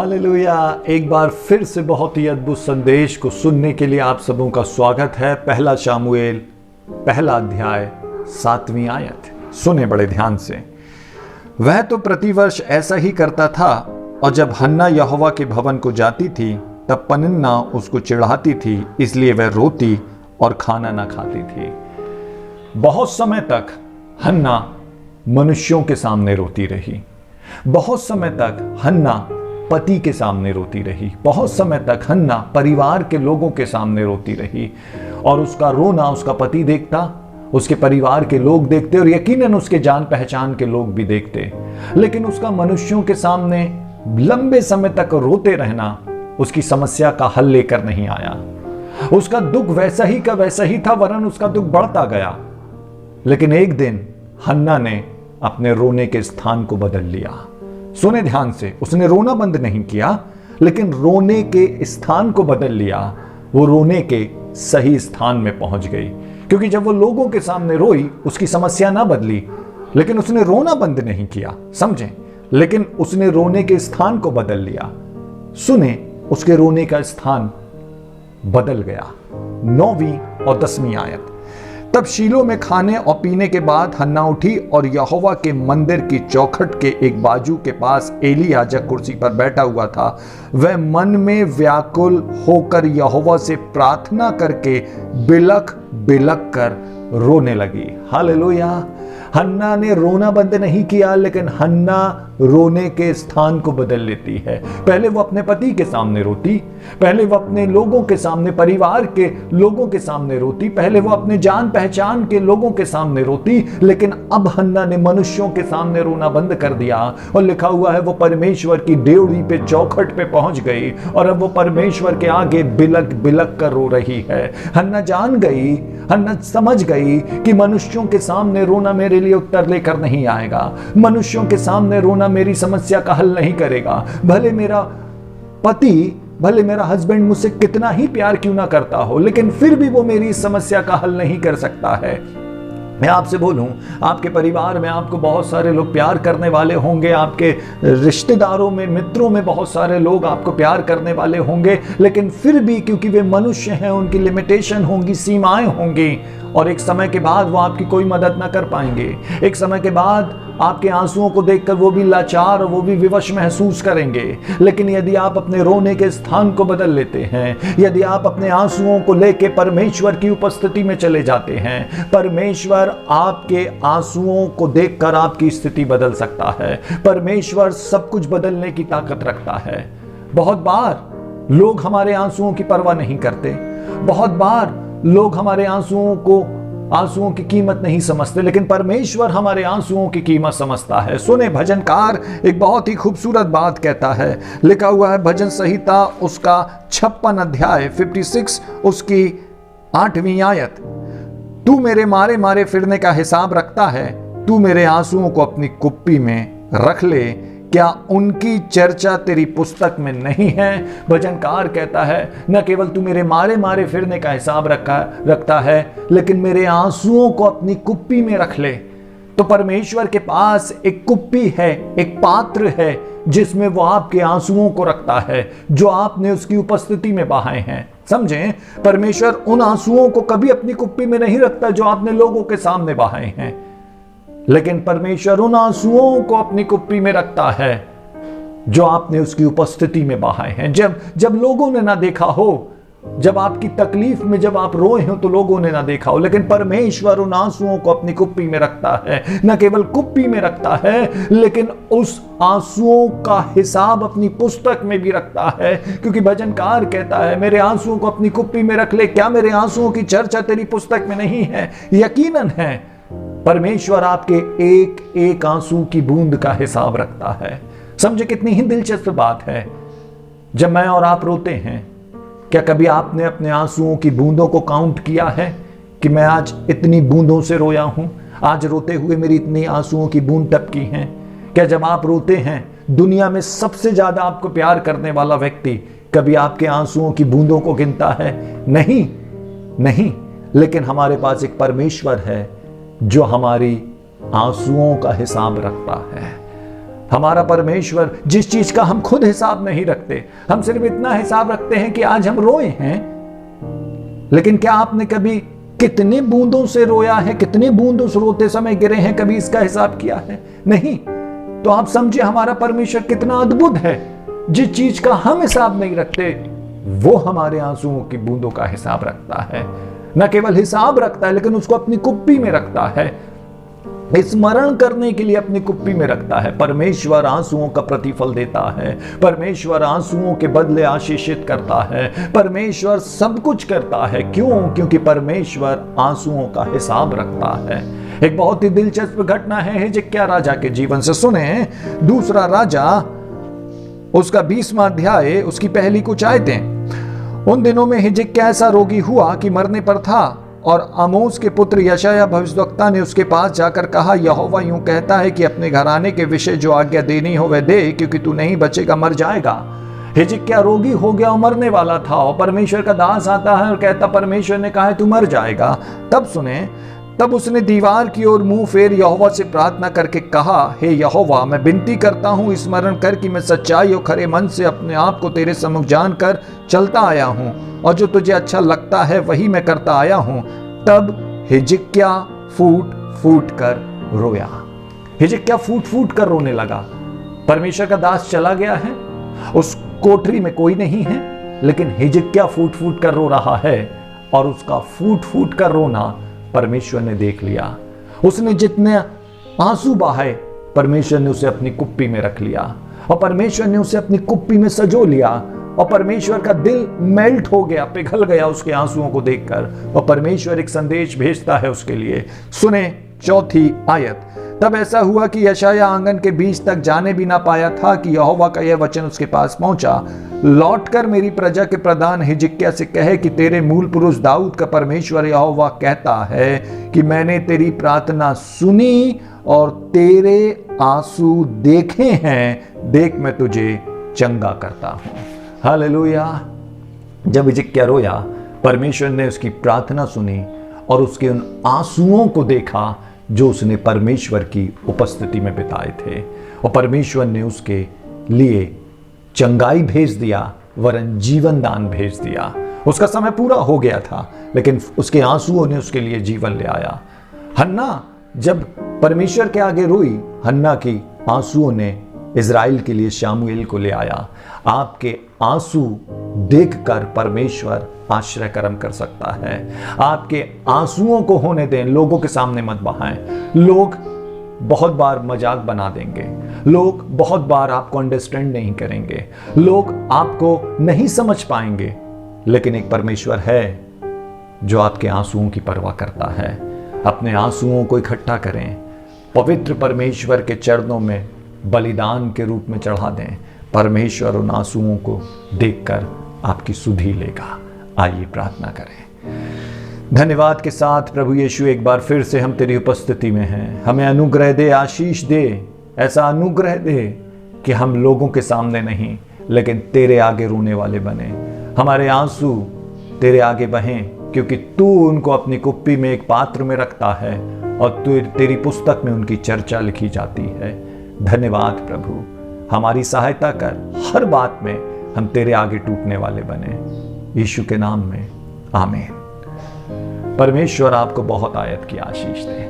Hallelujah. एक बार फिर से बहुत ही अद्भुत संदेश को सुनने के लिए आप सबों का स्वागत है। पहला शामुएल पहला अध्याय 7वीं आयत सुने बड़े ध्यान से। वह तो प्रतिवर्ष ऐसा ही करता था, और जब हन्ना यहोवा के भवन को जाती थी तब पनिन्ना उसको चिढ़ाती थी, इसलिए वह रोती और खाना ना खाती थी। बहुत समय तक हन्ना मनुष्यों के सामने रोती रही। बहुत समय तक हन्ना पति के सामने रोती रही। बहुत समय तक हन्ना परिवार के लोगों के सामने रोती रही, और उसका रोना उसका पति देखता, उसके परिवार के लोग देखते, और यकीनन उसके जान पहचान के लोग भी देखते। लेकिन उसका मनुष्यों के सामने लंबे समय तक रोते रहना उसकी समस्या का हल लेकर नहीं आया। उसका दुख वैसा ही का वैसा ही था, वरन उसका दुख बढ़ता गया। लेकिन एक दिन हन्ना ने अपने रोने के स्थान को बदल लिया। सुने ध्यान से, उसने रोना बंद नहीं किया, लेकिन रोने के स्थान को बदल लिया। वो रोने के सही स्थान में पहुंच गई, क्योंकि जब वो लोगों के सामने रोई उसकी समस्या ना बदली, लेकिन उसने रोना बंद नहीं किया, समझें, लेकिन उसने रोने के स्थान को बदल लिया। सुने, उसके रोने का स्थान बदल गया। 9वीं और 10वीं आयत। तब शीलो में खाने और पीने के बाद हन्ना उठी और यहोवा के मंदिर की चौखट के एक बाजू के पास एली याजक कुर्सी पर बैठा हुआ था। वह मन में व्याकुल होकर यहोवा से प्रार्थना करके बिलख बिलख कर रोने लगी। हालेलुया। हन्ना ने रोना बंद नहीं किया, लेकिन हन्ना रोने के स्थान को बदल लेती है। पहले वो अपने पति के सामने रोती, पहले वो अपने लोगों के सामने, परिवार के लोगों के सामने रोती, पहले वो अपने जान पहचान के लोगों के सामने रोती, लेकिन अब हन्ना ने मनुष्यों के सामने रोना बंद कर दिया। और लिखा हुआ है वो परमेश्वर की डेवढ़ी पे, चौखट पे पहुंच गई, और अब वो परमेश्वर के आगे बिलक बिलक कर रो रही है। हन्ना जान गई, हन्ना समझ गई कि मनुष्यों के सामने रोना मेरे लिए उत्तर लेकर नहीं आएगा। मनुष्यों के सामने रोना मेरी समस्या का हल नहीं करेगा। भले मेरा पति, भले मेरा हस्बैंड मुझसे कितना ही प्यार क्यों ना करता हो, लेकिन फिर भी वो मेरी समस्या का हल नहीं कर सकता है। मैं आपसे बोलूं, आपके परिवार में आपको बहुत सारे लोग प्यार करने वाले होंगे, आपके रिश्तेदारों में, मित्रों में बहुत सारे लोग आपको प्यार करने वाले होंगे, लेकिन फिर भी क्योंकि वे मनुष्य हैं, उनकी लिमिटेशन होंगी, सीमाएं होंगी, और एक समय के बाद वो आपकी कोई मदद ना कर पाएंगे। एक समय के बाद आपके आंसुओं को देखकर वो भी लाचार और वो भी विवश महसूस करेंगे। लेकिन यदि आप अपने रोने के स्थान को बदल लेते हैं, यदि आप अपने आंसुओं को लेकर परमेश्वर की उपस्थिति में चले जाते हैं, परमेश्वर आपके आंसुओं को देखकर आपकी स्थिति बदल सकता है। परमेश्वर सब कुछ बदलने की ताकत रखता है। बहुत बार लोग हमारे आंसुओं की परवाह नहीं करते, बहुत बार लोग हमारे आंसुओं की कीमत नहीं समझते, लेकिन परमेश्वर हमारे आंसुओं की कीमत समझता है। सुने, भजनकार एक बहुत ही खूबसूरत बात कहता है। लिखा हुआ है भजन संहिता उसका 56 अध्याय 56 उसकी 8वीं आयत। तू मेरे मारे मारे फिरने का हिसाब रखता है, तू मेरे आंसुओं को अपनी कुप्पी में रख ले, क्या उनकी चर्चा तेरी पुस्तक में नहीं है? भजनकार कहता है, न केवल तू मेरे मारे मारे फिरने का हिसाब रखता है, लेकिन मेरे आंसुओं को अपनी कुप्पी में रख ले। तो परमेश्वर के पास एक कुप्पी है, एक पात्र है, जिसमें वो आपके आंसुओं को रखता है, जो आपने उसकी उपस्थिति में बहाए हैं। समझें, परमेश्वर उन आंसुओं को कभी अपनी कुप्पी में नहीं रखता जो आपने लोगों के सामने बहाए हैं, लेकिन परमेश्वर उन आंसुओं को अपनी कुप्पी में रखता है जो आपने उसकी उपस्थिति में बहाए हैं। जब लोगों ने ना देखा हो, जब आपकी तकलीफ में जब आप रोए हो तो लोगों ने ना देखा हो, लेकिन परमेश्वर उन आंसुओं को अपनी कुप्पी में रखता है। न केवल कुप्पी में रखता है, लेकिन उस आंसुओं का हिसाब अपनी पुस्तक में भी रखता है, क्योंकि भजनकार कहता है मेरे आंसुओं को अपनी कुप्पी में रख ले, क्या मेरे आंसुओं की चर्चा तेरी पुस्तक में नहीं है? यकीनन है। परमेश्वर आपके एक एक आंसू की बूंद का हिसाब रखता है। समझे कितनी ही दिलचस्प बात है। जब मैं और आप रोते हैं, क्या कभी आपने अपने आंसुओं की बूंदों को काउंट किया है कि मैं आज इतनी बूंदों से रोया हूं, आज रोते हुए मेरी इतनी आंसुओं की बूंद टपकी हैं? क्या जब आप रोते हैं, दुनिया में सबसे ज्यादा आपको प्यार करने वाला व्यक्ति कभी आपके आंसुओं की बूंदों को गिनता है? नहीं। लेकिन हमारे पास एक परमेश्वर है जो हमारी आंसुओं का हिसाब रखता है। हमारा परमेश्वर जिस चीज का हम खुद हिसाब नहीं रखते, हम सिर्फ इतना हिसाब रखते हैं कि आज हम रोए हैं, लेकिन क्या आपने कभी कितने बूंदों से रोया है, कितने बूंदों से रोते समय गिरे हैं, कभी इसका हिसाब किया है? नहीं। तो आप समझे हमारा परमेश्वर कितना अद्भुत है। जिस चीज का हम हिसाब नहीं रखते वो हमारे आंसुओं की बूंदों का हिसाब रखता है। न केवल हिसाब रखता है लेकिन उसको अपनी कुप्पी में रखता है, स्मरण करने के लिए अपनी कुप्पी में रखता है। परमेश्वर आंसुओं का प्रतिफल देता है, परमेश्वर आंसुओं के बदले आशीषित करता है, परमेश्वर सब कुछ करता है। क्यों? क्योंकि परमेश्वर आंसुओं का हिसाब रखता है। एक बहुत ही दिलचस्प घटना है हिजकिय्याह राजा के जीवन से, सुने। दूसरा राजा उसका 20वां अध्याय उसकी पहली कुछ आयतें। उन दिनों में हिजकिय्याह ऐसा रोगी हुआ कि मरने पर था, और आमोस के पुत्र यशायाह भविष्यद्वक्ता ने उसके पास जाकर कहा, यहोवा यूं कहता है कि अपने घराने के विषय जो आज्ञा देनी हो वह दे, क्योंकि तू नहीं बचेगा, मर जाएगा। हिजकिय्याह रोगी हो गया और मरने वाला था, और परमेश्वर का दास आता है और कहता, परमेश्वर ने कहा है तू मर जाएगा। तब सुने, तब उसने दीवार की ओर मुंह फेर यहोवा से प्रार्थना करके कहा, हे यहोवा, मैं विनती करता हूं, स्मरण कर कि मैं सच्चाई और खरे मन से अपने आप को तेरे सम्मुख जानकर चलता आया हूं, और जो तुझे अच्छा लगता है वही मैं करता आया हूं। तब हिजकिय्याह फूट फूट कर रोया। हिजकिय्याह फूट फूट कर रोने लगा। परमेश्वर का दास चला गया है, उस कोठरी में कोई नहीं है, लेकिन हिजकिय्याह फूट फूट कर रो रहा है, और उसका फूट फूट कर रोना परमेश्वर ने देख लिया। उसने जितने आंसू बहाए परमेश्वर ने उसे अपनी कुप्पी में रख लिया, और परमेश्वर ने उसे अपनी कुप्पी में सजो लिया, और परमेश्वर का दिल मेल्ट हो गया, पिघल गया उसके आंसुओं को देखकर, और परमेश्वर एक संदेश भेजता है उसके लिए। सुने 4 आयत। तब ऐसा हुआ कि यशायाह आंगन के बीच तक जाने भी ना पाया था कि यहोवा का यह वचन उसके पास पहुंचा, लौटकर मेरी प्रजा के प्रधान हिजकिय्याह से कहे कि तेरे मूल पुरुष दाऊद का परमेश्वर यहोवा कहता है कि मैंने तेरी प्रार्थना सुनी और तेरे आंसू देखे हैं, देख मैं तुझे चंगा करता हूं। हालेलुया। जब हिजकिय्याह रोया, परमेश्वर ने उसकी प्रार्थना सुनी और उसके उन आंसुओं को देखा जो उसने परमेश्वर की उपस्थिति में बिताए थे, और परमेश्वर ने उसके लिए चंगाई भेज दिया, वरन जीवन दान भेज दिया। उसका समय पूरा हो गया था, लेकिन उसके आंसुओं ने उसके लिए जीवन ले आया। हन्ना जब परमेश्वर के आगे रोई, हन्ना की आंसुओं ने इज़राइल के लिए शामुएल को ले आया। आपके आंसू देखकर परमेश्वर आश्रय कर्म कर सकता है। आपके आंसुओं को होने दें, लोगों के सामने मत बहाएं। लोग बहुत बार मजाक बना देंगे, लोग बहुत बार आपको अंडरस्टैंड नहीं करेंगे, लोग आपको नहीं समझ पाएंगे, लेकिन एक परमेश्वर है जो आपके आंसुओं की परवाह करता है। अपने आंसुओं को इकट्ठा करें, पवित्र परमेश्वर के चरणों में बलिदान के रूप में चढ़ा दें। परमेश्वर उन आंसुओं को देखकर आपकी सुधि लेगा। आइए प्रार्थना करें। धन्यवाद के साथ प्रभु यीशु, एक बार फिर से हम तेरी उपस्थिति में हैं। हमें अनुग्रह दे, आशीष दे, ऐसा अनुग्रह दे कि हम लोगों के सामने नहीं लेकिन तेरे आगे रोने वाले बने। हमारे आंसू तेरे आगे बहें, क्योंकि तू उनको अपनी कुप्पी में एक पात्र में रखता है और तेरी पुस्तक में उनकी चर्चा लिखी जाती है। धन्यवाद प्रभु, हमारी सहायता कर, हर बात में हम तेरे आगे टूटने वाले बने। यीशु के नाम में आमीन। परमेश्वर आपको बहुत आयत की आशीष दे।